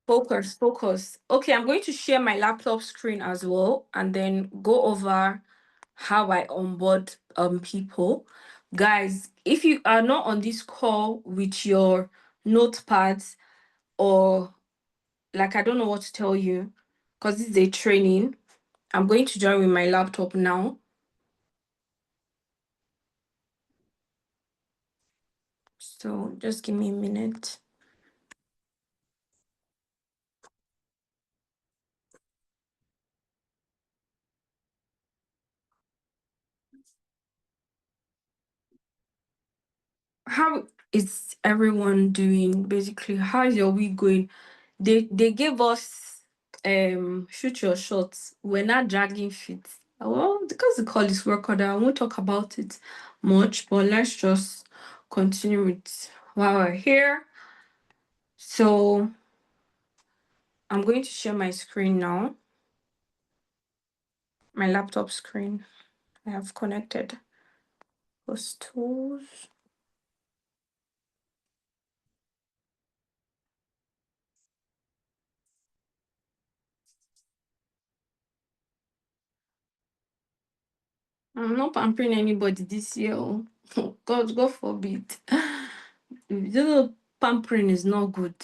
Focus. Okay, I'm going to share my laptop screen as well and then go over how I onboard people. Guys, if you are not on this call with your notepads, or like I don't know what to tell you because this is a training, I'm going to join with my laptop now. So just give me a minute. How is everyone doing? Basically, how is your week going? They gave us shoot your shots. We're not dragging feet. Well, because the call is recorded, I won't talk about it much, but let's just continue with while we're here. So I'm going to share my screen now. My laptop screen. I have connected those tools. I'm not pampering anybody this year. Oh. God forbid. You know, pampering is not good.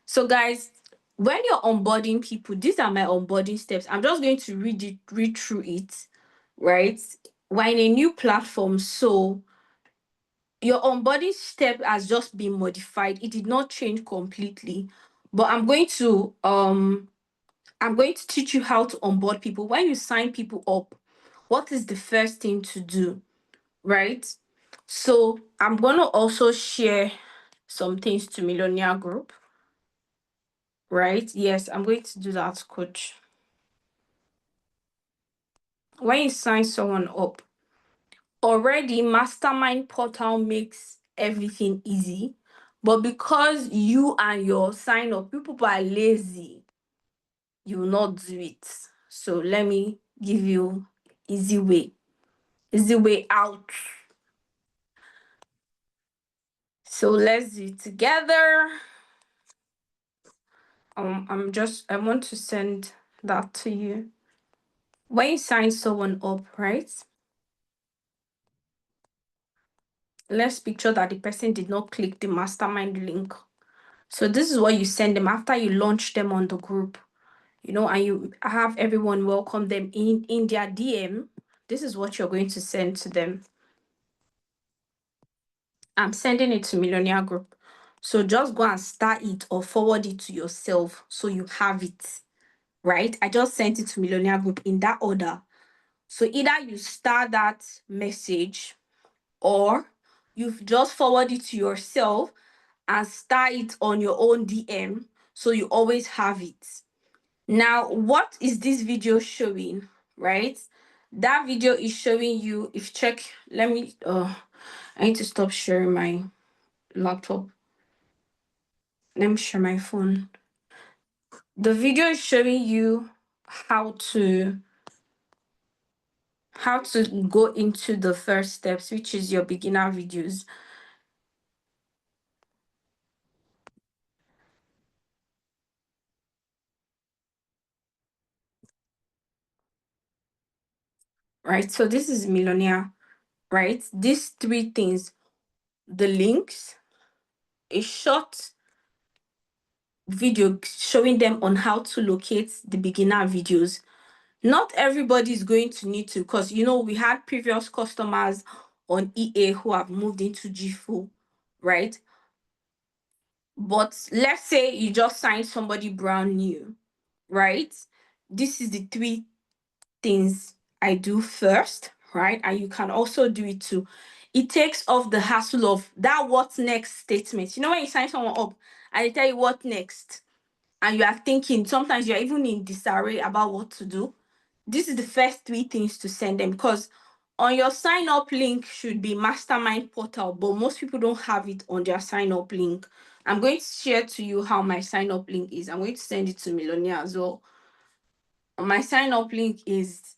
So, guys, when you're onboarding people, these are my onboarding steps. I'm just going to read through it, right? We're in a new platform, so your onboarding step has just been modified. It did not change completely, but I'm going to teach you how to onboard people. When you sign people up, what is the first thing to do, right? So I'm going to also share some things to Millionaire Group, right? Yes, I'm going to do that, coach. When you sign someone up, already Mastermind Portal makes everything easy. But because you and your sign up, people are lazy, you will not do it. So let me give you easy way out. So let's do it together. I want to send that to you. When you sign someone up, right? Let's picture that the person did not click the mastermind link. So this is what you send them after you launch them on the group, and you have everyone welcome them in their DM. This is what you're going to send to them. I'm sending it to Millionaire Group. So just go and start it or forward it to yourself so you have it, right? I just sent it to Millionaire Group in that order. So either you start that message or you've just forward it to yourself and start it on your own DM so you always have it. Now, what is this video showing, right? That video is showing you, if check, I need to stop sharing my laptop. Let me share my phone. The video is showing you how to go into the first steps, which is your beginner videos. Right, so this is Millionaire, right? These three things: the links, a short video showing them on how to locate the beginner videos. Not everybody is going to need to, because we had previous customers on EA who have moved into G4, right? But let's say you just signed somebody brand new, right? This is the three things I do first, right? And you can also do it too. It takes off the hassle of that what next statement. When you sign someone up and they tell you what next, and you are thinking, sometimes you're even in disarray about what to do. This is the first three things to send them, because on your sign up link should be Mastermind Portal, but most people don't have it on their sign up link. I'm going to share to you how my sign up link is. I'm going to send it to Millionaire as well. My sign up link is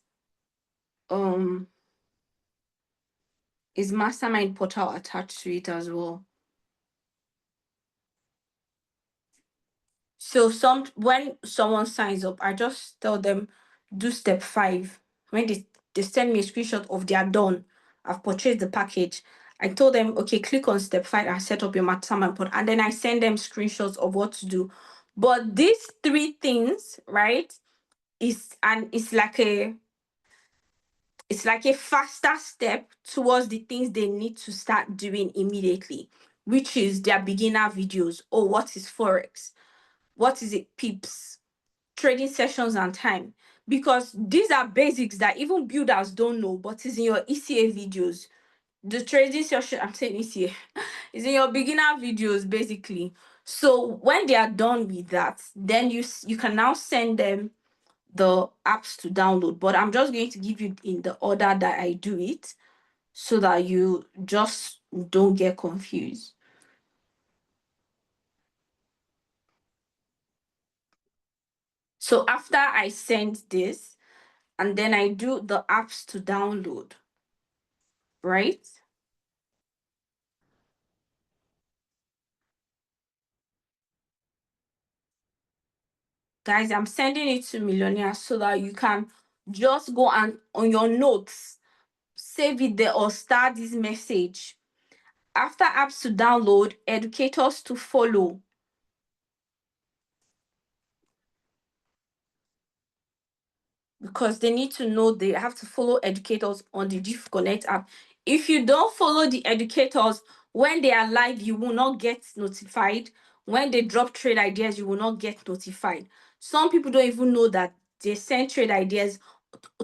Mastermind Portal attached to it as well. So when someone signs up, I just tell them do step 5. When they send me a screenshot of they are done, I've purchased the package. I told them, okay, click on step 5 and set up your Mastermind pod, and then I send them screenshots of what to do. But these 3 things, right, it's like a faster step towards the things they need to start doing immediately, which is their beginner videos. Oh, what is Forex? What is it, pips? Trading sessions and time. Because these are basics that even builders don't know, but it's in your ECA videos. The trading session, I'm saying ECA, is in your beginner videos, basically. So when they are done with that, then you can now send them the apps to download. But I'm just going to give you in the order that I do it so that you just don't get confused. So after I send this, and then I do the apps to download, right? Guys, I'm sending it to Millionaire so that you can just go and on your notes, save it there or start this message. After apps to download, educators to follow. Because they need to know they have to follow educators on the GIF Connect app. If you don't follow the educators, when they are live, you will not get notified. When they drop trade ideas, you will not get notified. Some people don't even know that they send trade ideas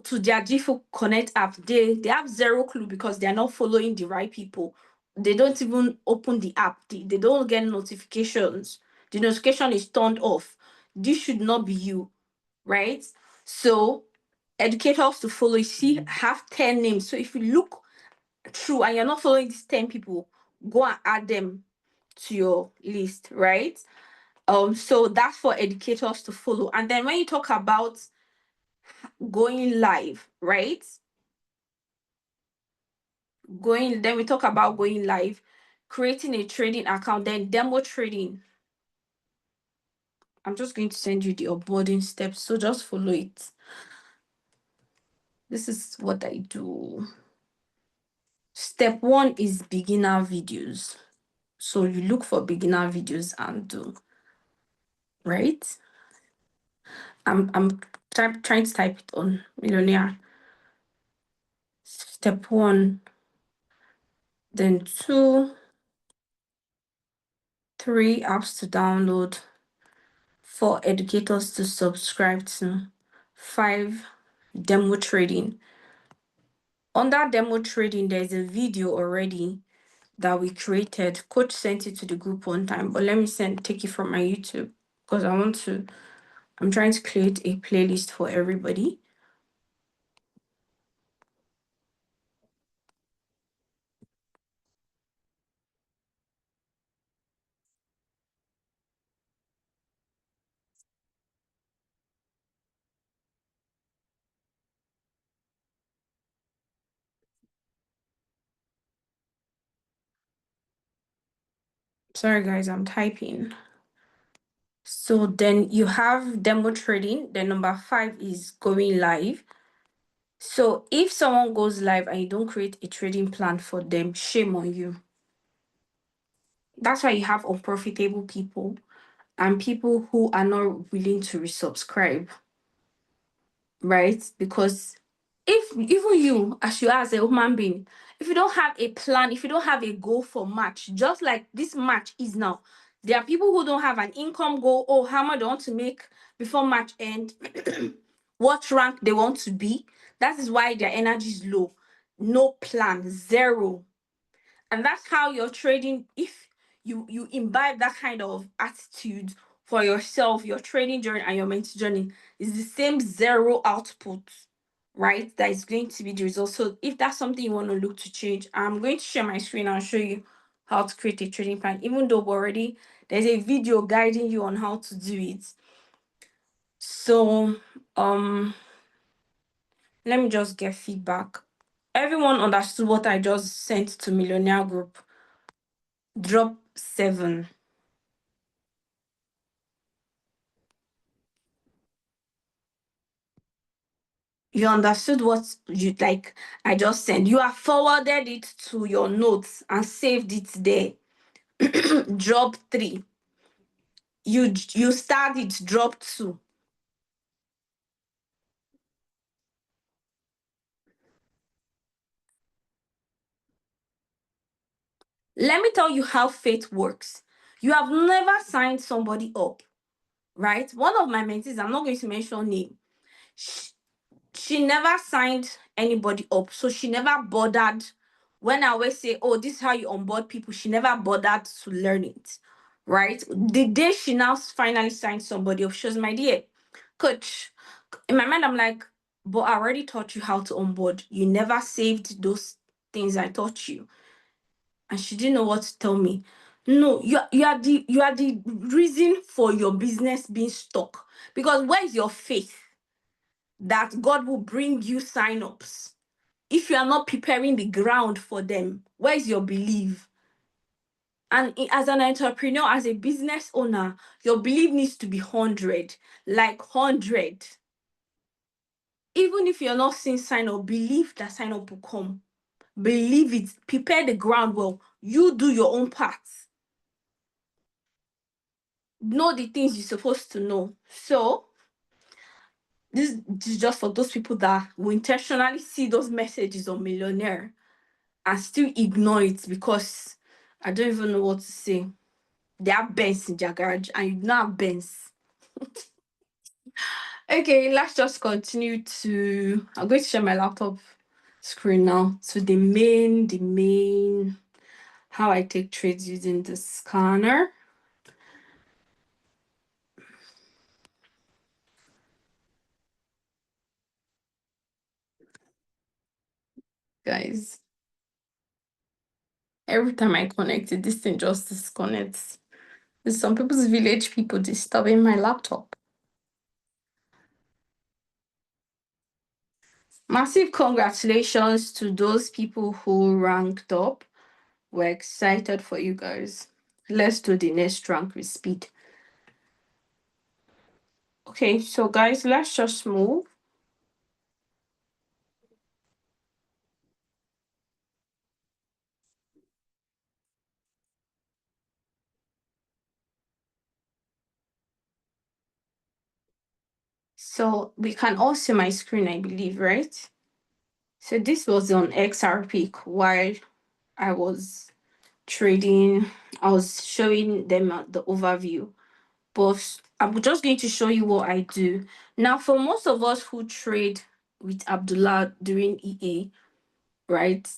to their GIF Connect app. They have zero clue because they are not following the right people. They don't even open the app. They don't get notifications. The notification is turned off. This should not be you, right? So educators to follow, you see, have 10 names. So if you look through and you're not following these 10 people, go and add them to your list, right? So that's for educators to follow. And then when you talk about going live, right? Then we talk about going live, creating a trading account, then demo trading. I'm just going to send you the onboarding steps, so just follow it. This is what I do. Step 1 is beginner videos. So you look for beginner videos and do, right? I'm trying to type it on Millionaire. Step 1, then 2, 3 apps to download, 4 educators to subscribe to, 5 demo trading. Under demo trading, there's a video already that we created. Coach sent it to the group one time, but let me take it from my YouTube because I'm trying to create a playlist for everybody. Sorry guys, I'm typing. So then you have demo trading. Then number 5 is going live. So if someone goes live and you don't create a trading plan for them, shame on you. That's why you have unprofitable people and people who are not willing to resubscribe, right? Because if even you, as you are as a human being, if you don't have a plan, if you don't have a goal for March, just like this March is now, there are people who don't have an income goal. Oh, how much they want to make before March end, what rank they want to be. That is why their energy is low. No plan, zero. And that's how you're trading. If you imbibe that kind of attitude for yourself, your trading journey and your mental journey is the same zero output, right? That is going to be the result. So if that's something you want to look to change, I'm going to share my screen and show you how to create a trading plan. Even though already there's a video guiding you on how to do it. So let me just get feedback. Everyone understood what I just sent to Millionaire Group. Drop 7. You understood what you like I just sent. You have forwarded it to your notes and saved it there. Drop 3. You started drop 2. Let me tell you how faith works. You have never signed somebody up, right? One of my mentees, I'm not going to mention name, she, she never signed anybody up. So she never bothered. When I always say, oh, this is how you onboard people, she never bothered to learn it, right? The day she now finally signed somebody up, she was, my dear coach. In my mind, I'm like, but I already taught you how to onboard. You never saved those things I taught you. And she didn't know what to tell me. No, you are the reason for your business being stuck. Because where is your faith that God will bring you sign-ups? If you are not preparing the ground for them, where is your belief? And as an entrepreneur, as a business owner, your belief needs to be 100, like 100. Even if you're not seeing sign up, believe that sign up will come. Believe it. Prepare the ground well. You do your own part. Know the things you're supposed to know. So this is just for those people that will intentionally see those messages on Millionaire and still ignore it because I don't even know what to say. They have Benz in their garage and you don't have Benz. Okay, let's just continue to. I'm going to share my laptop screen now. So the main how I take trades using the scanner. Guys, every time I connect it, this thing just disconnects. There's some people's village people disturbing my laptop. Massive congratulations to those people who ranked up. We're excited for you guys. Let's do the next rank with speed. Okay, so guys, let's just move. So we can all see my screen, I believe, right? So this was on XRP while I was trading. I was showing them the overview, but I'm just going to show you what I do. Now, for most of us who trade with Abdullah during EA, right?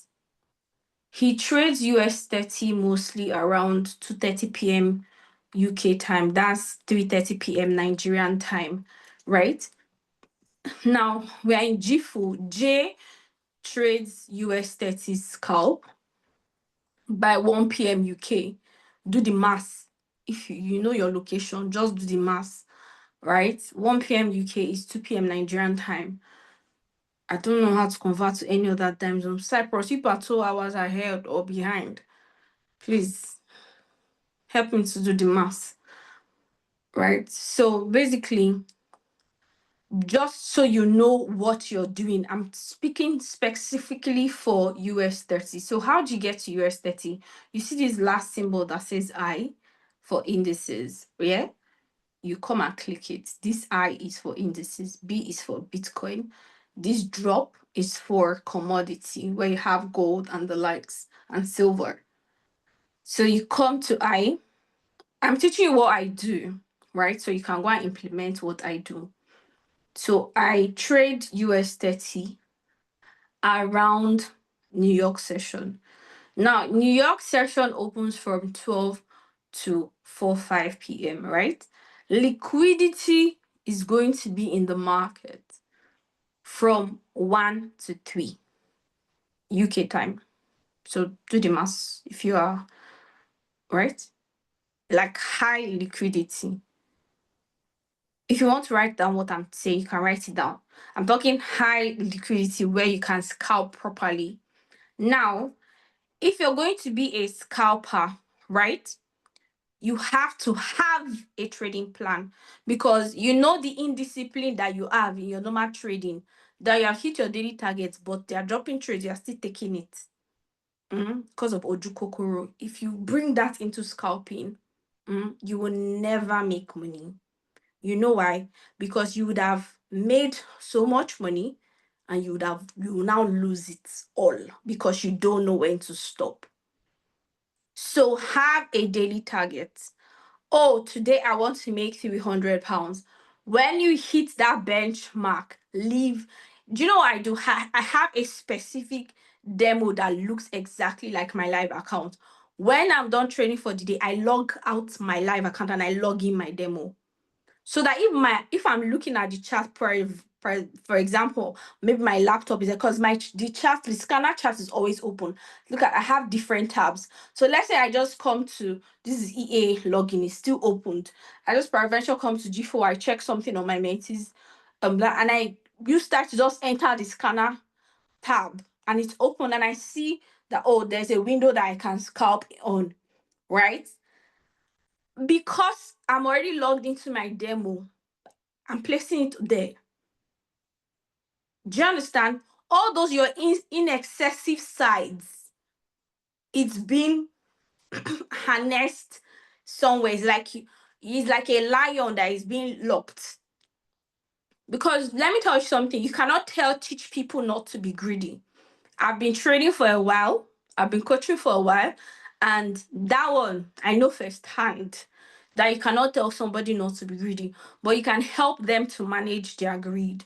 He trades US 30 mostly around 2:30 p.m. UK time. That's 3:30 p.m. Nigerian time, right? Now we are in GFU. J trades US 30 scalp by 1 p.m. UK. Do the math. If you know your location, just do the math, right? 1 p.m. UK is 2 p.m. Nigerian time. I don't know how to convert to any other time zone. Cyprus, people are 2 hours ahead or behind. Please help me to do the math, right? So basically, just so you know what you're doing, I'm speaking specifically for US 30. So how do you get to US 30? You see this last symbol that says I for indices, yeah? You come and click it. This I is for indices, B is for Bitcoin. This drop is for commodity, where you have gold and the likes and silver. So you come to I. I'm teaching you what I do, right? So you can go and implement what I do. So I trade US 30 around New York session. Now, New York session opens from 12 to 4-5 p.m., right? Liquidity is going to be in the market from 1 to 3 UK time. So do the math if you are, right? Like high liquidity. If you want to write down what I'm saying, you can write it down. I'm talking high liquidity where you can scalp properly. Now, if you're going to be a scalper, right, you have to have a trading plan because you know the indiscipline that you have in your normal trading that you have hit your daily targets, but they are dropping trades, you are still taking it because of Oju Kokoro. If you bring that into scalping, you will never make money. You know why? Because you would have made so much money and you will now lose it all because you don't know when to stop. So have a daily target. Oh, today I want to make 300 pounds. When you hit that benchmark, leave. Do you know what I do? I have a specific demo that looks exactly like my live account. When I'm done training for the day, I log out my live account and I log in my demo. So that if I'm looking at the chart, for example, maybe my laptop is there because the scanner chart is always open. Look at, I have different tabs. So let's say I just come to, this is EA login, it's still opened. I just peradventure come to G4, I check something on my Mentis, and I use that to just enter the scanner tab and it's open and I see that, oh, there's a window that I can scalp on, right? Because I'm already logged into my demo, I'm placing it there. Do you understand? All those your in excessive sides, it's been harnessed somewhere. It's like a lion that is being locked. Because let me tell you something, you cannot teach people not to be greedy. I've been training for a while, I've been coaching for a while, and that one I know firsthand that you cannot tell somebody not to be greedy, but you can help them to manage their greed.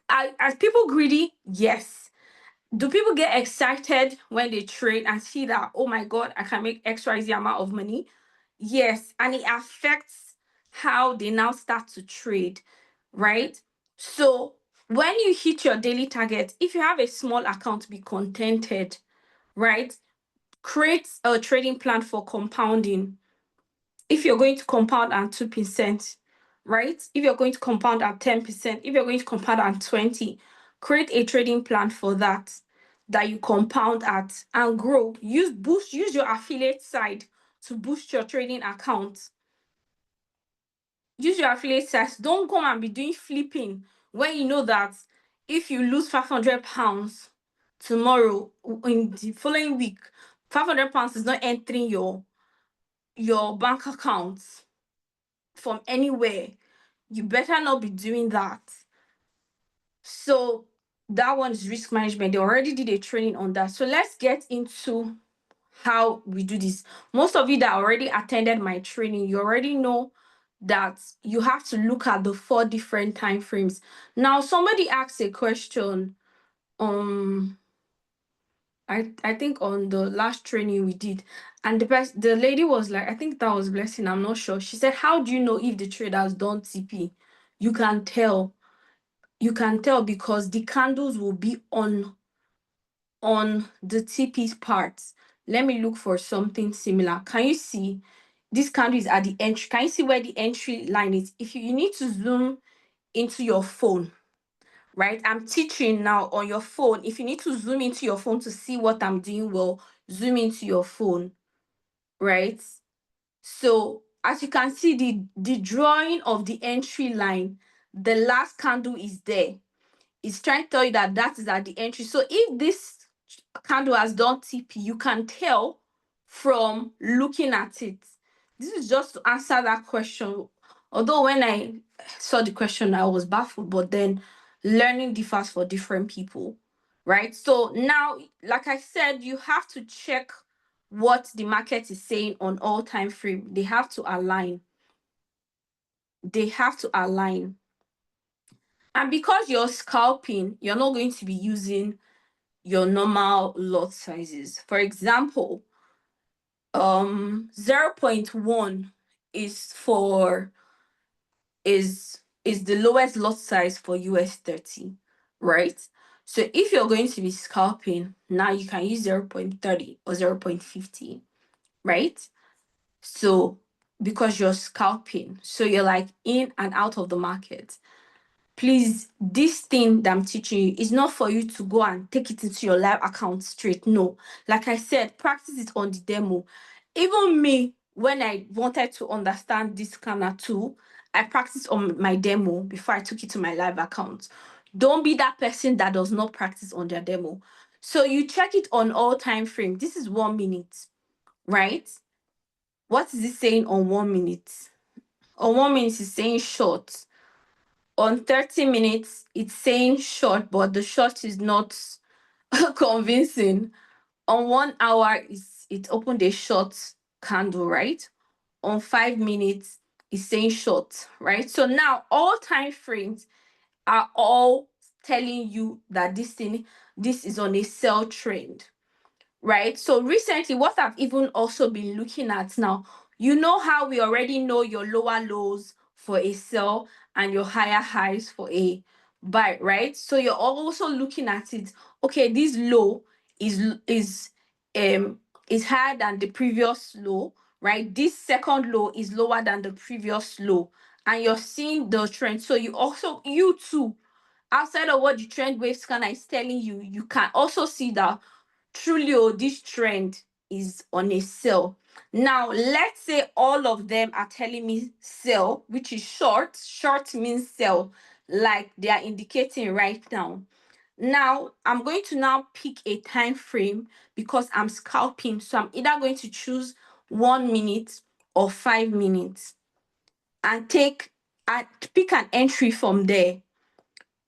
Are people greedy? Yes. Do people get excited when they trade and see that, oh my God, I can make XYZ amount of money? Yes. And it affects how they now start to trade, right? So when you hit your daily target, if you have a small account, be contented, right? Create a trading plan for compounding. If you're going to compound at 2%, right? If you're going to compound at 10%, if you're going to compound at 20%, create a trading plan for that you compound at and grow. Use your affiliate side to boost your trading account. Use your affiliate sites. Don't come and be doing flipping when you know that if you lose 500 pounds tomorrow, in the following week, 500 pounds is not entering your bank account from anywhere. You better not be doing that. So that one is risk management. They already did a training on that. So let's get into how we do this. Most of you that already attended my training, you already know that you have to look at the 4 different time frames. Now, somebody asked a question. I think on the last training we did, and the lady was like, I think that was Blessing, I'm not sure. She said, how do you know if the trader has done TP? You can tell. You can tell because the candles will be on the TP parts. Let me look for something similar. Can you see this candle is at the entry? Can you see where the entry line is? If you need to zoom into your phone, right? I'm teaching now on your phone. If you need to zoom into your phone to see what I'm doing, well, zoom into your phone, right? So as you can see, the drawing of the entry line, the last candle is there. It's trying to tell you that that is at the entry. So if this candle has done TP, you can tell from looking at it. This is just to answer that question. Although when I saw the question, I was baffled, but then learning differs for different people, right? So now, like I said, you have to check what the market is saying on all time frame. They have to align. They have to align. And because you're scalping, you're not going to be using your normal lot sizes. For example, 0.1 is the lowest lot size for US 30, right? So if you're going to be scalping, now you can use 0.30 or 0.50, right? So because you're scalping, so you're like in and out of the market. Please, this thing that I'm teaching you is not for you to go and take it into your live account straight. No, like I said, practice it on the demo. Even me, when I wanted to understand this scanner tool, I practiced on my demo before I took it to my live account. Don't be that person that does not practice on their demo. So you check it on all time frame. This is 1 minute, right? What is it saying on 1 minute? On 1 minute, it's saying short. On 30 minutes, it's saying short, but the short is not convincing. On 1 hour, it opened a short candle, right? On 5 minutes, it's saying short, right? So now all time frames are all telling you that this is on a sell trend, right? So recently, what I've even also been looking at now, you know how we already know your lower lows for a sell and your higher highs for a buy, right? So you're also looking at it. Okay, this low is um is higher than the previous low, right? This second low is lower than the previous low, and you're seeing the trend. So you too, outside of what the trend wave scanner is telling you, you can also see that truly, this trend is on a sell. Now, let's say all of them are telling me sell, which is short. Short means sell, like they are indicating right now. Now, I'm going to now pick a time frame because I'm scalping. So I'm either going to choose 1 minute or 5 minutes and pick an entry from there,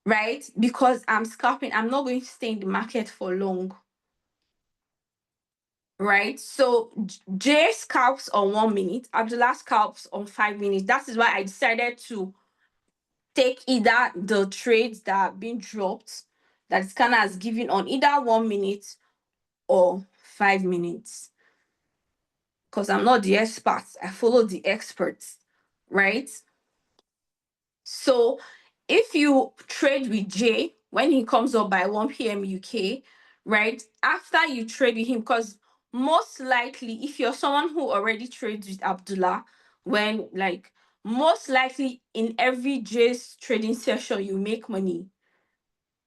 right? Because I'm scalping, I'm not going to stay in the market for long, right? So Jay scalps on 1 minute, Abdullah scalps on 5 minutes. That is why I decided to take either the trades that have been dropped that scanner has given on either 1 minute or 5 minutes. Because I'm not the expert, I follow the experts, right? So if you trade with Jay when he comes up by 1 p.m. UK, right? After you trade with him, because most likely, if you're someone who already trades with Abdullah, when like most likely in every Jay's trading session, you make money.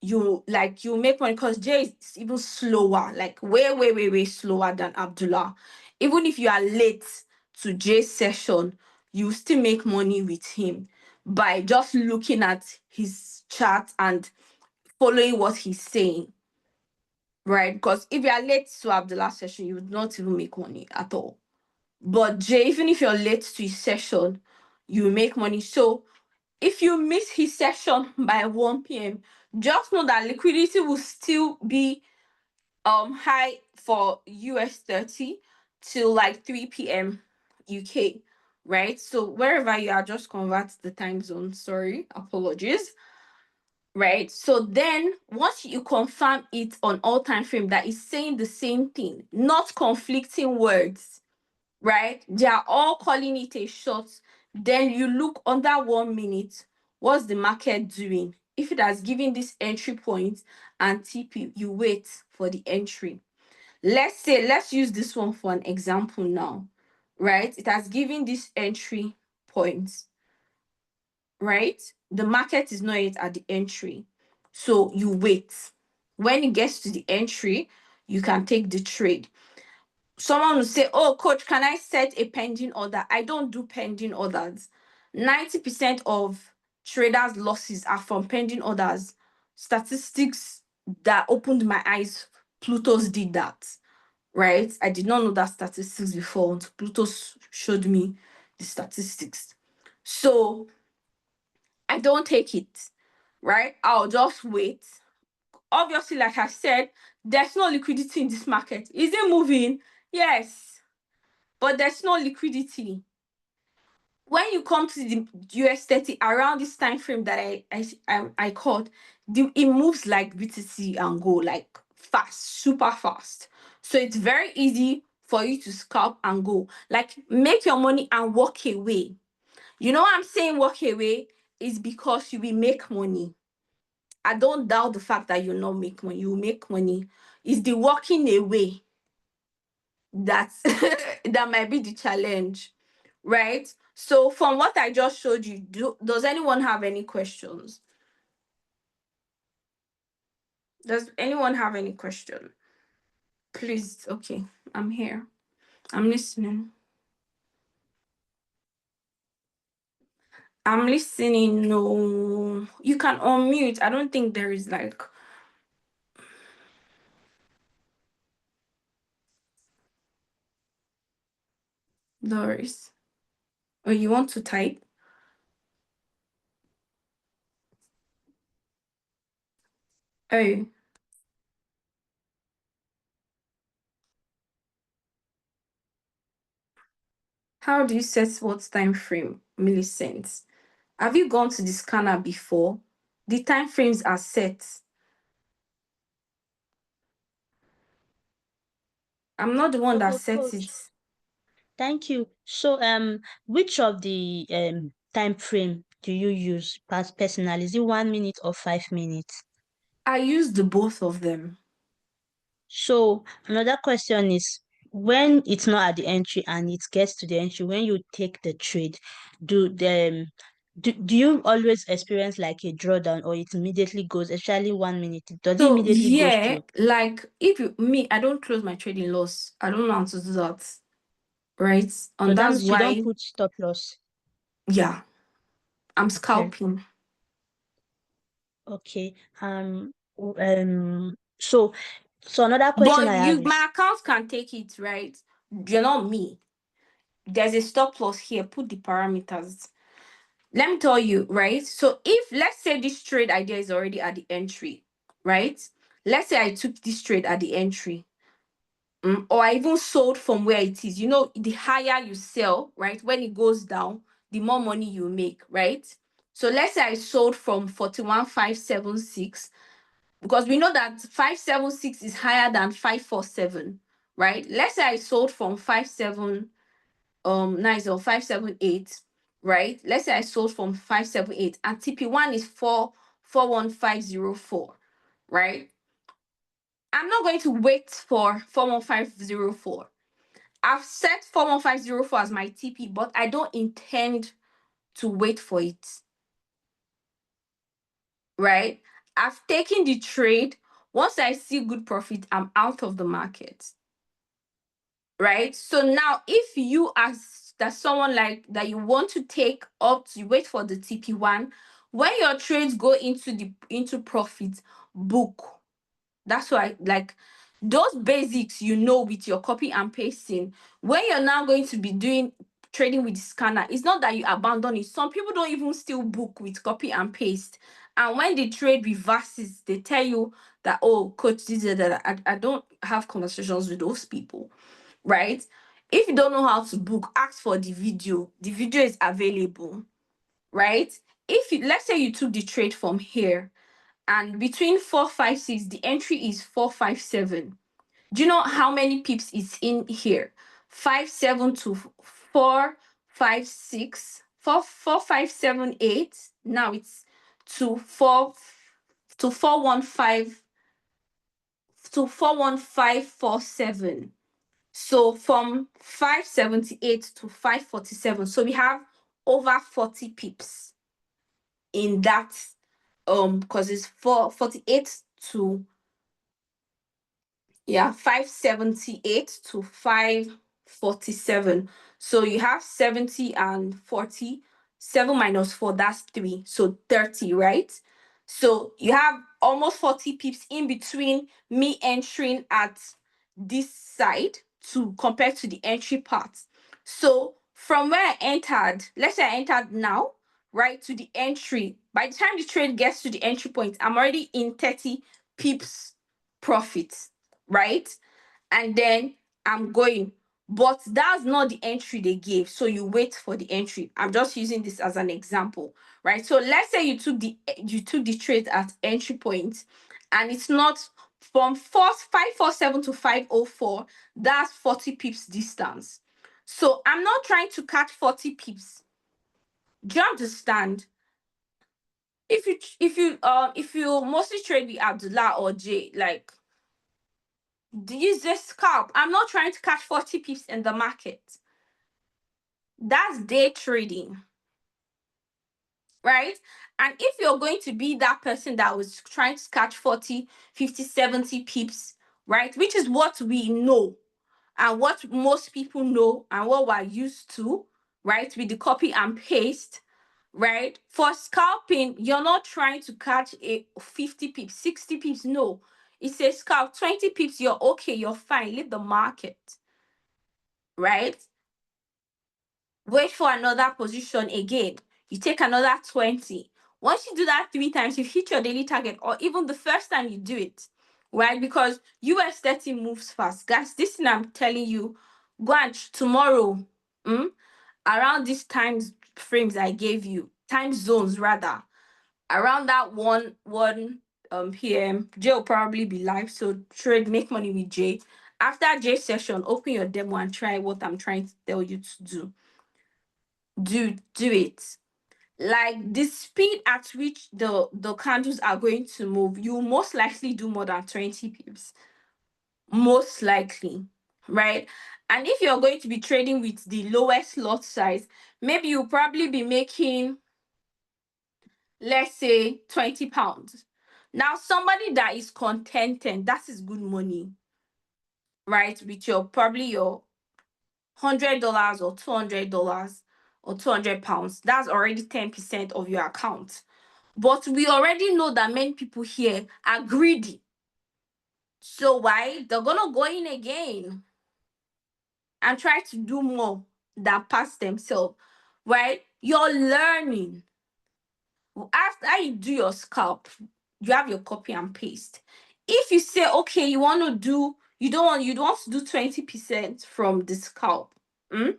You make money because Jay is even slower, like way, way, way, way slower than Abdullah. Even if you are late to Jay's session, you still make money with him by just looking at his chart and following what he's saying, right? Because if you are late to Abdullah's session, you would not even make money at all. But Jay, even if you're late to his session, you make money. So if you miss his session by 1 p.m., just know that liquidity will still be high for US 30 till like 3 p.m. UK, right? So wherever you are, just convert the time zone. Sorry, apologies. Right. So then once you confirm it on all time frame that is saying the same thing, not conflicting words, right? They are all calling it a short. Then you look under 1 minute. What's the market doing? If it has given this entry point and TP, you wait for the entry. Let's use this one for an example now, right? It has given this entry point, right? The market is not yet at the entry. So you wait. When it gets to the entry, you can take the trade. Someone will say, oh, coach, can I set a pending order? I don't do pending orders. 90% of traders' losses are from pending orders. Statistics that opened my eyes, Pluto's did that, right? I did not know that statistics before until Pluto showed me the statistics. So I don't take it, right? I'll just wait. Obviously, like I said, there's no liquidity in this market. Is it moving? Yes, but there's no liquidity. When you come to the US 30 around this time frame that I called, it moves like BTC and go like fast, super fast. So it's very easy for you to scalp and go. Like make your money and walk away. You know what I'm saying walk away is because you will make money. I don't doubt the fact that you'll not make money. You will make money. It's the walking away that's that might be the challenge, right? So from what I just showed you, does anyone have any questions? Does anyone have any question? Please, okay, I'm here. I'm listening. I'm listening. No, you can unmute. I don't think there is like Doris. Or you want to type? Oh, how do you set what time frame? Millicent. Have you gone to the scanner before? The time frames are set. I'm not the one that Okay, sets it. coach. Thank you. So, which of the time frame do you use personally? Is it 1 minute or 5 minutes? I use the both of them. So another question is, when it's not at the entry and it gets to the entry, when you take the trade, do the do you always experience like a drawdown, or it immediately goes, especially 1 minute? Does it So immediately goes yeah, to? like if you me, I don't close my trading loss. I don't know how to do that. Right? So And that that's means you don't why, put stop loss. yeah, I'm Okay. scalping. Okay. So another question I But have you is, my account can take it, right? You're not me. There's a stop loss here. Put the parameters. Let me tell you, right? So if let's say this trade idea is already at the entry, right? Let's say I took this trade at the entry, or I even sold from where it is. You know, the higher you sell, right? When it goes down, the more money you make, right? So let's say I sold from 41,576, because we know that 576 is higher than 547, right? Let's say I sold from 57 or 578, right? Let's say I sold from 578 and TP1 is 41504, right? I'm not going to wait for 41504. I've set 41504 as my TP, but I don't intend to wait for it, right? I've taken the trade. Once I see good profit, I'm out of the market, right? So now, if you as that someone like that, you want to take up, you wait for the TP1. When your trades go into profit, book. That's why, like, those basics, with your copy and pasting. When you're now going to be doing trading with the scanner, it's not that you abandon it. Some people don't even still book with copy and paste. And when the trade reverses, they tell you that, oh, coach, this is that. I don't have conversations with those people, right? If you don't know how to book, ask for the video. The video is available, right? If you, let's say you took the trade from here, and between 456, the entry is 457. Do you know how many pips is in here? 57 to 456, 4578. Now it's to 415 to 41547. So from 578 to 547. So we have over 40 pips in that, because it's 448 to, yeah, 578 to 547. So you have 70 and 40. 7 minus 4, that's 3. So 30, right? So you have almost 40 pips in between me entering at this side to compare to the entry part. So from where I entered, let's say I entered now, right, to the entry. By the time the trade gets to the entry point, I'm already in 30 pips profit, right? And then I'm going. But that's not the entry they gave. So you wait for the entry. I'm just using this as an example, right? So let's say you took the trade at entry point, and it's not from 547 to 504. That's 40 pips distance. So I'm not trying to catch 40 pips. Do you understand? If you mostly trade with Abdullah or Jay, like, use this scalp. I'm not trying to catch 40 pips in the market. That's day trading, right? And if you're going to be that person that was trying to catch 40, 50, 70 pips, right? Which is what we know and what most people know and what we're used to, right? With the copy and paste, right? For scalping, you're not trying to catch a 50 pips, 60 pips. No, it's a scalp, 20 pips, you're okay, you're fine, leave the market, right? Wait for another position again. You take another 20. Once you do that 3 times, you hit your daily target, or even the first time you do it, right? Because US 30 moves fast. Guys, this thing I'm telling you, go and tomorrow, mm, around these times frames I gave you, time zones rather, around that 1 p.m. Jay will probably be live. So trade, make money with Jay. After Jay session, open your demo and try what I'm trying to tell you to do. Do it. Like the speed at which the candles are going to move, you most likely do more than 20 pips. Most likely, right? And if you're going to be trading with the lowest lot size, maybe you'll probably be making, let's say, 20 pounds. Now, somebody that is contented, that is good money, right? With your probably your $100 or $200 or 200 pounds, that's already 10% of your account. But we already know that many people here are greedy. So why? They're gonna go in again and try to do more than past themselves, right? You're learning. After you do your scalp, you have your copy and paste. If you say, okay, you want to do, you don't want to do 20% from the scalp. mm?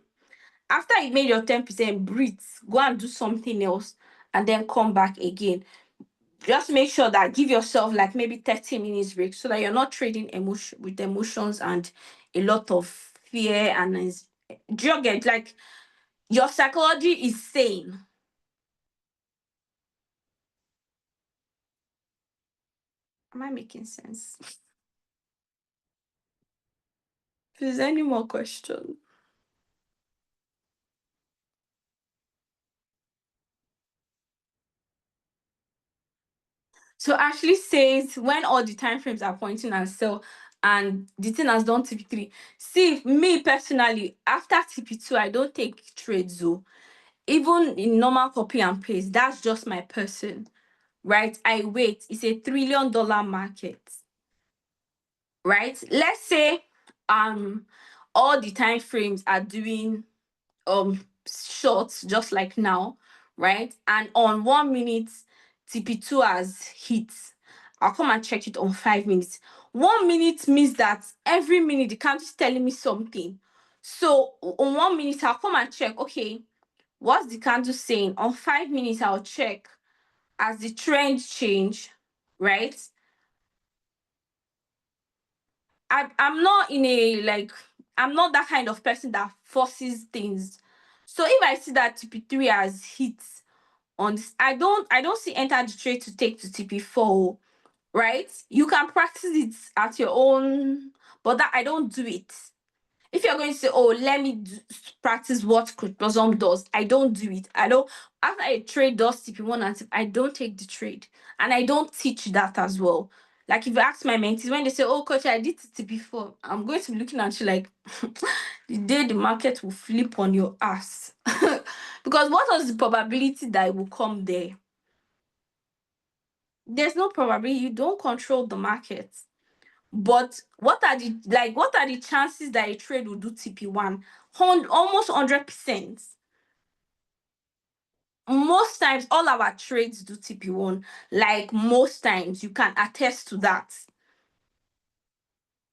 After you made your 10%, breathe, go and do something else, and then come back again. Just make sure that give yourself like maybe 30 minutes break so that you're not trading emotion with emotions and a lot of fear and do you get, like, your psychology is sane. Am I making sense? If there's any more questions. So Ashley says when all the time frames are pointing and sell and the thing has done TP3. See, me personally, after TP2, I don't take trades though. Even in normal copy and paste, that's just my person, right? I wait. It's a $1 trillion market, right? Let's say all the time frames are doing shorts just like now, right? And on 1 minute, TP2 has hit. I'll come and check it on 5 minutes. 1 minute means that every minute the count is telling me something. So on 1 minute, I'll come and check, okay, what's the candle saying? On 5 minutes, I'll check as the trend change, right? I'm not in a like, I'm not that kind of person that forces things. So if I see that TP3 has hit on this, I don't see enter the trade to take to TP4, right? You can practice it at your own, but that I don't do it. If you're going to say, oh, let me practice what Cryptosm does, I don't do it. I don't. After a trade does TP1 and I don't take the trade, and I don't teach that as well. Like if you ask my mentees when they say, oh, coach, I did TP4, I'm going to be looking at you like the day the market will flip on your ass. Because what was the probability that it will come there? There's no probability. You don't control the market. But what are the chances that a trade will do TP1? Almost 100%. Most times, all our trades do TP1. Like most times, you can attest to that.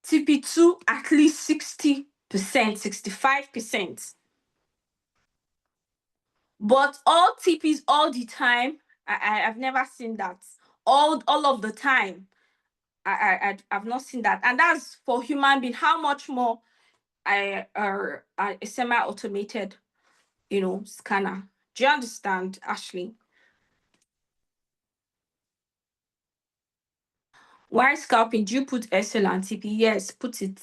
TP2, at least 60%, 65%. But all TPs all the time, I've never seen that. All of the time. I've not seen that. And that's for human being. How much more a semi-automated, scanner. Do you understand, Ashley? Why scalping? Do you put SL and TP? Yes, put it.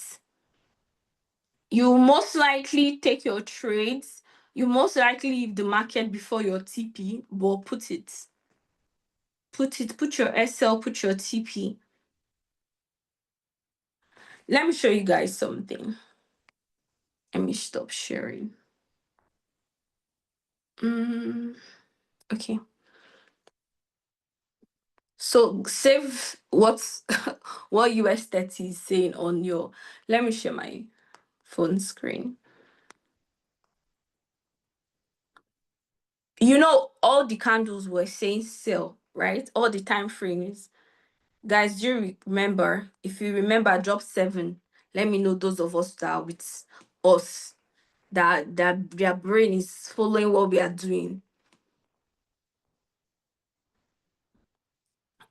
You most likely take your trades. You most likely leave the market before your TP, but put it. Put your SL, put your TP. Let me show you guys something. Let me stop sharing. Mm. Okay. So save what's what US30 is saying on your, let me share my phone screen. You know, all the candles were saying sell, right? All the time frames. Guys, do you remember? If you remember drop 7, let me know those of us that are with us, that their brain is following what we are doing.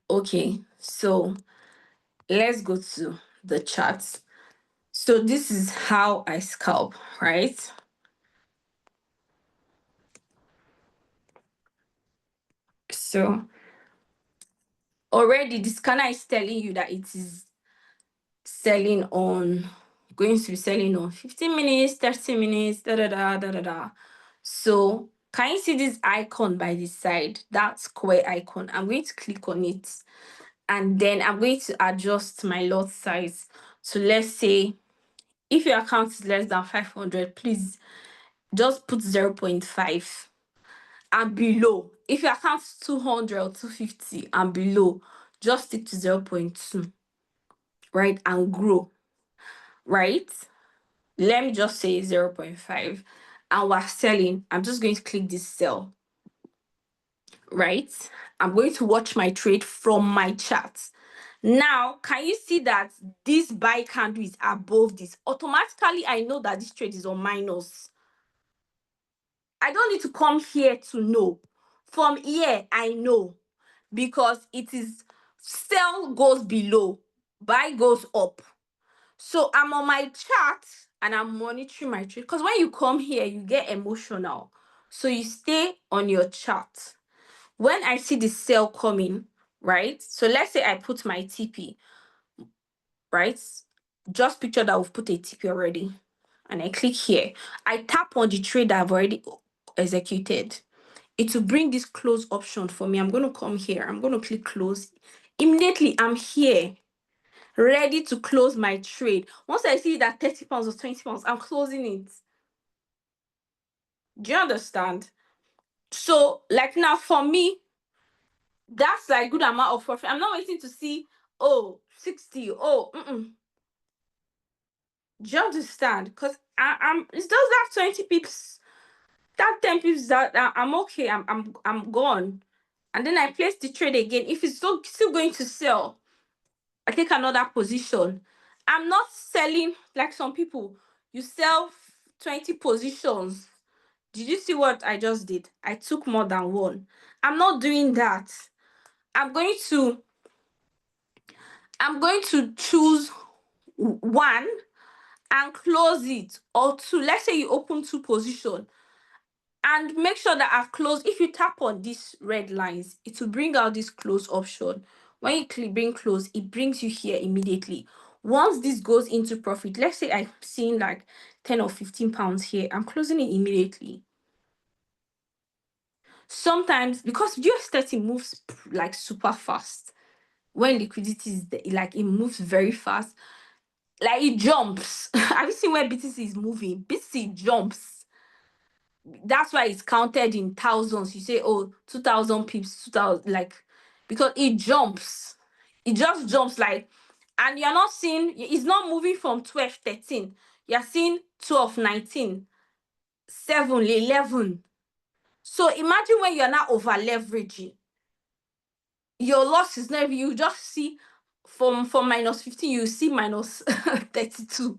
Okay, so let's go to the charts. So this is how I scalp, right? So already the scanner is telling you that it is selling on, going to be selling on 15 minutes, 30 minutes, da da da da da da. So can you see this icon by the side, that square icon? I'm going to click on it, and then I'm going to adjust my lot size. So let's say if your account is less than 500, please just put 0.5 and below. If your account is 200 or 250 and below, just stick to 0.2, right? And grow, right? Let me just say 0.5, and we're selling. I'm just going to click this sell, right? I'm going to watch my trade from my chart. Now, can you see that this buy candle is above this? Automatically, I know that this trade is on minus. I don't need to come here to know. From here, I know, because it is sell goes below, buy goes up. So I'm on my chart and I'm monitoring my trade, because when you come here, you get emotional. So you stay on your chart. When I see the sell coming, right? So let's say I put my TP, right? Just picture that we've put a TP already. And I click here. I tap on the trade that I've already executed. It will bring this close option for me. I'm going to come here. I'm going to click close. Immediately, I'm here, ready to close my trade. Once I see that 30 pounds or 20 pounds, I'm closing it. Do you understand? So, like now, for me, that's like good amount of profit. I'm not waiting to see, oh, 60. Oh, do you understand? Because I'm it's just that 20 pips, that 10 pips, that I'm okay. I'm gone. And then I place the trade again. If it's still going to sell, I take another position. I'm not selling like some people. You sell 20 positions. Did you see what I just did? I took more than one. I'm not doing that. I'm going to choose one and close it, or two. Let's say you open two positions and make sure that I've closed. If you tap on these red lines, it will bring out this close option. When you click bring close, it brings you here immediately. Once this goes into profit, let's say I'm seeing like 10 or 15 pounds here, I'm closing it immediately. Sometimes, because US30 moves like super fast, when liquidity is there, like it moves very fast, like it jumps. Have you seen where BTC is moving? BTC jumps. That's why it's counted in thousands. You say, oh, 2,000 pips, 2,000, like, because it jumps. It just jumps, like, and you're not seeing, it's not moving from 12, 13. You're seeing 12, 19, 7, 11. So imagine when you're not over leveraging, your loss is never, you just see from minus 15, you see minus 32.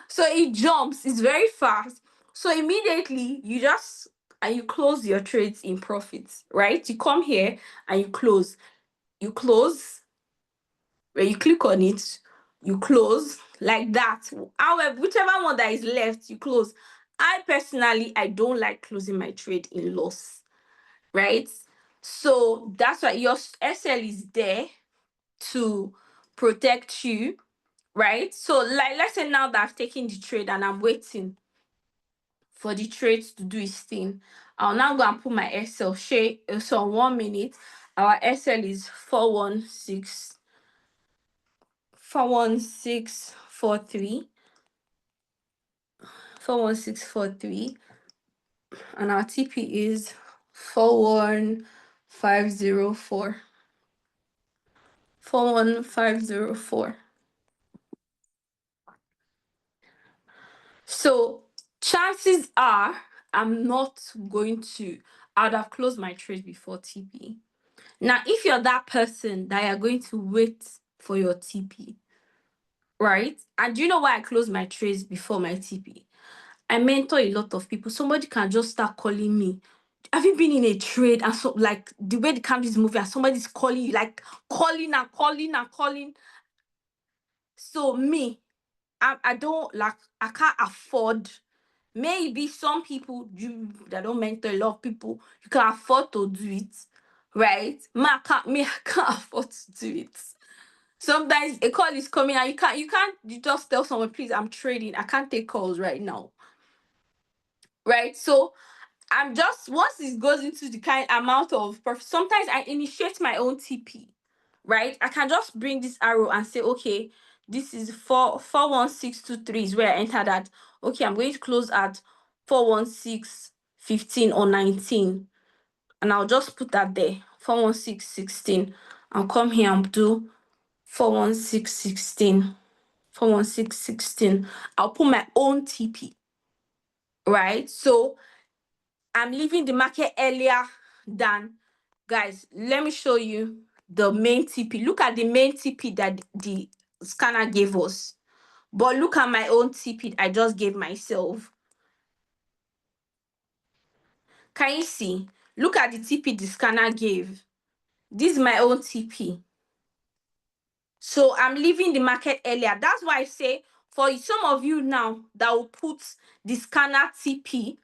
So it jumps, it's very fast. So immediately you just, and you close your trades in profits, right? You come here and you close. You close, when you click on it, you close like that. However, whichever one that is left, you close. I personally, I don't like closing my trade in loss, right? So that's why your SL is there to protect you, right? So like, let's say now that I've taken the trade and I'm waiting for the trade to do its thing, I'll now go and put my SL share. So 1 minute, our SL is 41643, 41643, and our TP is 41504. 41504. So chances are I'm not going to, I would have closed my trade before TP. Now, if you're that person that you're going to wait for your TP, right? And do you know why I close my trades before my TP? I mentor a lot of people. Somebody can just start calling me. Have you been in a trade and so like the way the camera is moving and somebody's calling you, like calling and calling and calling? So me, I don't like, I can't afford. Maybe some people you that don't mentor a lot of people, you can afford to do it, right? I can't afford to do it. Sometimes a call is coming and you just tell someone, please, I'm trading. I can't take calls right now. Right. So I'm just, once it goes into the kind amount of profit, sometimes I initiate my own TP, right? I can just bring this arrow and say, okay, this is 41623 is where I entered at. Okay, I'm going to close at 41615 or 19. And I'll just put that there, 41616. I'll come here and do 41616. 41616. I'll put my own TP, right? So I'm leaving the market earlier than, guys, let me show you the main TP. Look at the main TP that the scanner gave us. But look at my own TP I just gave myself. Can you see? Look at the TP the scanner gave. This is my own TP. So I'm leaving the market earlier. That's why I say for some of you now that will put the scanner TP,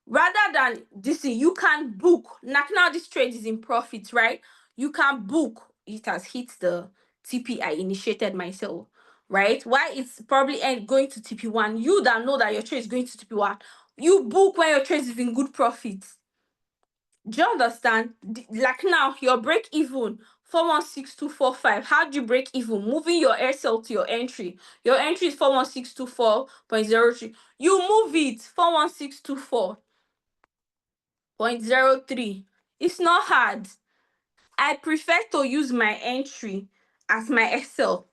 rather than this thing, you can book. Now this trade is in profit, right? You can book. It has hit the TP I initiated myself, right? Why it's probably going to TP1. You that know that your trade is going to TP1, you book when your trade is in good profit. Do you understand? Like now, your break even 416245. How do you break even? Moving your air sell to your entry. Your entry is 41624.03. You move it 41624.03. It's not hard. I prefer to use my entry as my Excel.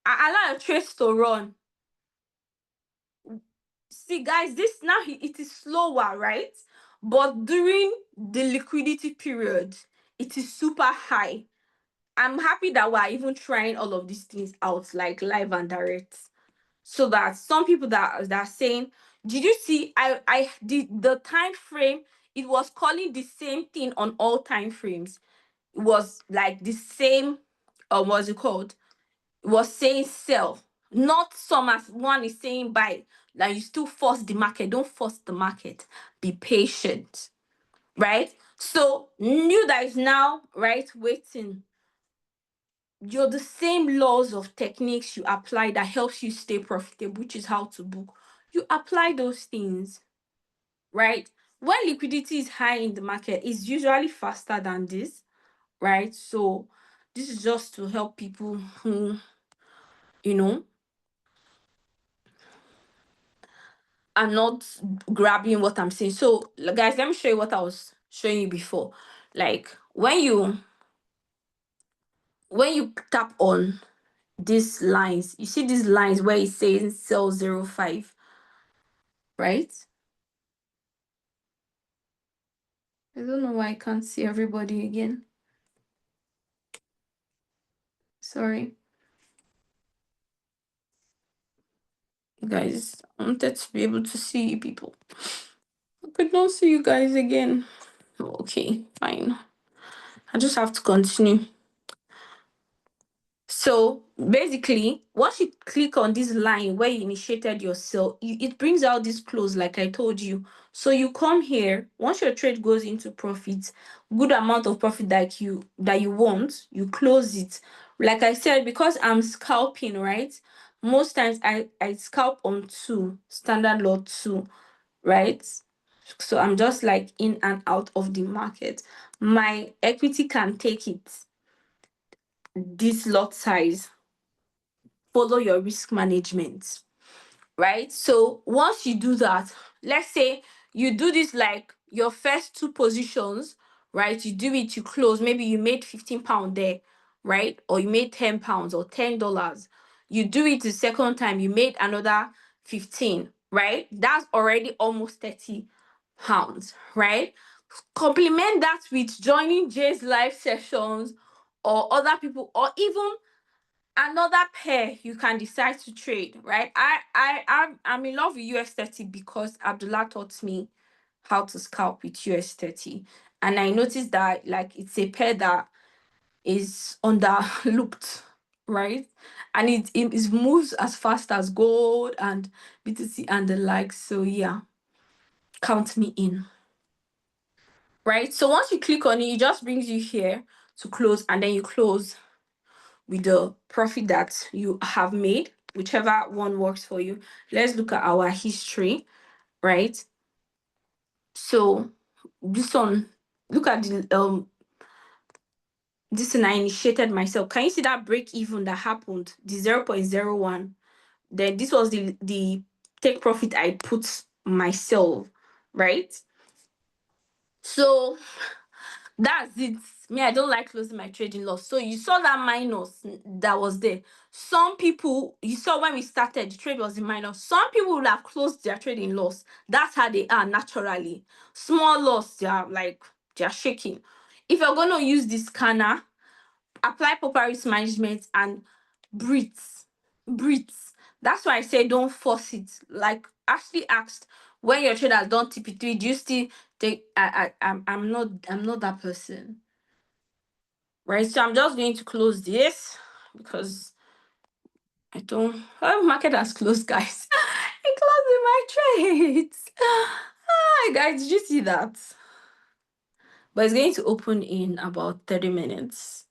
I allow your trades to run. See, guys, this now it is slower, right? But during the liquidity period, it is super high. I'm happy that we're even trying all of these things out, like live and direct. So that some people that are saying, did you see I did the time frame, it was calling the same thing on all time frames. It was like the same, what's it called? It was saying sell, not some as one is saying buy. Like you still force the market. Don't force the market. Be patient, right? So you that is now right waiting, you're the same laws of techniques you apply that helps you stay profitable, which is how to book. You apply those things, right? When liquidity is high in the market, it's usually faster than this, right? So this is just to help people who, you know, are not grabbing what I'm saying. So guys, let me show you what I was showing you before. Like when you tap on these lines, you see these lines where it says sell 05, right? I don't know why I can't see everybody again. Sorry. Guys, I wanted to be able to see you people. I could not see you guys again. Okay, fine. I just have to continue. So basically, once you click on this line where you initiated your sell, it brings out this close, like I told you. So you come here, once your trade goes into profit, good amount of profit that you want, you close it. Like I said, because I'm scalping, right? Most times I scalp on standard lot 2, right? So I'm just like in and out of the market. My equity can take it, this lot size. Follow your risk management, right? So once you do that, let's say you do this like your first two positions, right? You do it, you close. Maybe you made £15 there, right? Or you made £10 or $10. You do it the second time, you made another 15, right? That's already almost £30, right? Complement that with joining Jay's live sessions or other people, or even another pair you can decide to trade, right? I'm in love with US 30 because Abdullah taught me how to scalp with US 30, and I noticed that like it's a pair that is underlooked, right? And it moves as fast as gold and BTC and the like. So yeah, count me in. Right, so once you click on it, it just brings you here to close, and then you close with the profit that you have made, whichever one works for you. Let's look at our history, right? So this one, look at the this one I initiated myself. Can you see that break even that happened? The 0.01. Then this was the take profit I put myself, right? So that's it. Me, I don't like closing my trading loss. So you saw that minus that was there. Some people, you saw when we started, the trade was in minus. Some people would have closed their trading loss. That's how they are naturally. Small loss, they're shaking. If you're going to use this scanner, apply proper risk management and breathe. Breathe. That's why I say don't force it. Like Ashley asked, when your trader has done TP3, do you still take? I'm not that person, right? So I'm just going to close this because I don't. Oh, market has closed, guys. I closed in my trades. Hi, guys, did you see that? But it's going to open in about 30 minutes.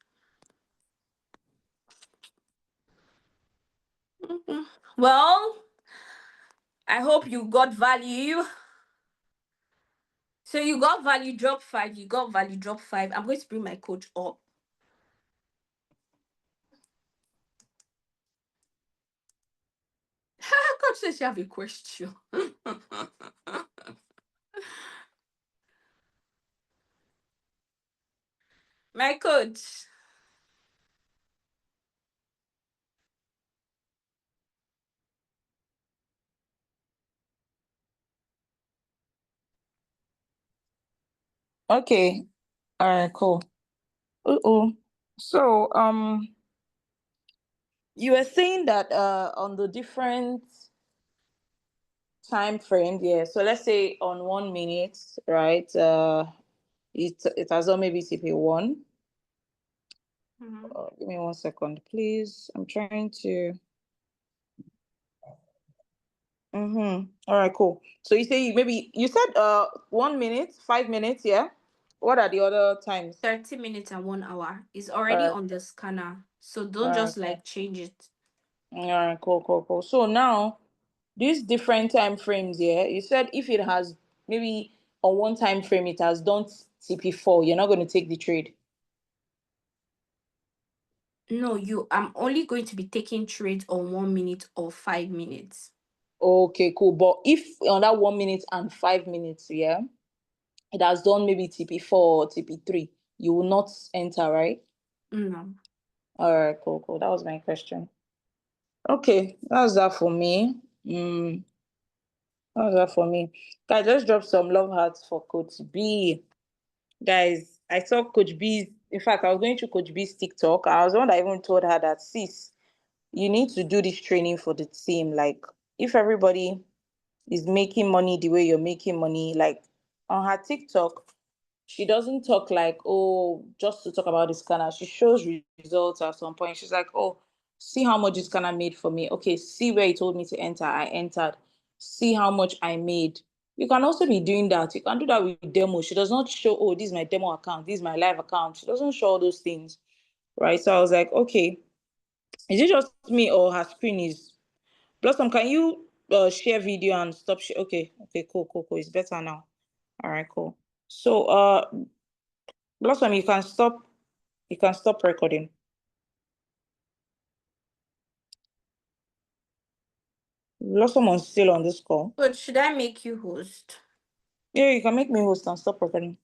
Well, I hope you got value. So you got value, drop 5. You got value, drop 5. I'm going to bring my coach up. Coach says you have a question. My coach. Okay. All right, cool. Uh-oh. So, you were saying that on the different time frame, yeah. So let's say on 1 minute, right? It has done maybe CP1. Give me 1 second, please. I'm trying to. All right, cool. So you say maybe you said 1 minute, 5 minutes, yeah. What are the other times? 30 minutes and 1 hour is already All right. on the scanner. So don't All right. just like change it. All right, cool. So now these different time frames here, you said if it has maybe on one time frame it has done TP4, you're not going to take the trade. No, I'm only going to be taking trades on 1 minute or 5 minutes. Okay, cool. But if on that 1 minute and 5 minutes, yeah, it has done maybe TP4 or TP3, you will not enter, right? No. All right, cool. That was my question. Okay, that's that for me. That was that for me. Guys, let's drop some love hearts for Coach B. Guys, I saw Coach B's. In fact, I was going to Coach B's TikTok. I was the one that even told her that, sis, you need to do this training for the team. Like, if everybody is making money the way you're making money, like on her TikTok, she doesn't talk like, oh, just to talk about this scanner. She shows results at some point. She's like, oh, see how much this scanner made for me. Okay, see where he told me to enter. I entered. See how much I made. You can also be doing that. You can do that with demo. She does not show, oh, this is my demo account. This is my live account. She doesn't show all those things. Right. So I was like, okay, is it just me or her screen is Blossom? Can you share video and stop? Okay, cool. It's better now. All right, cool. So Blossom, you can stop. You can stop recording. Blossom is still on this call. But should I make you host? Yeah, you can make me host and stop recording.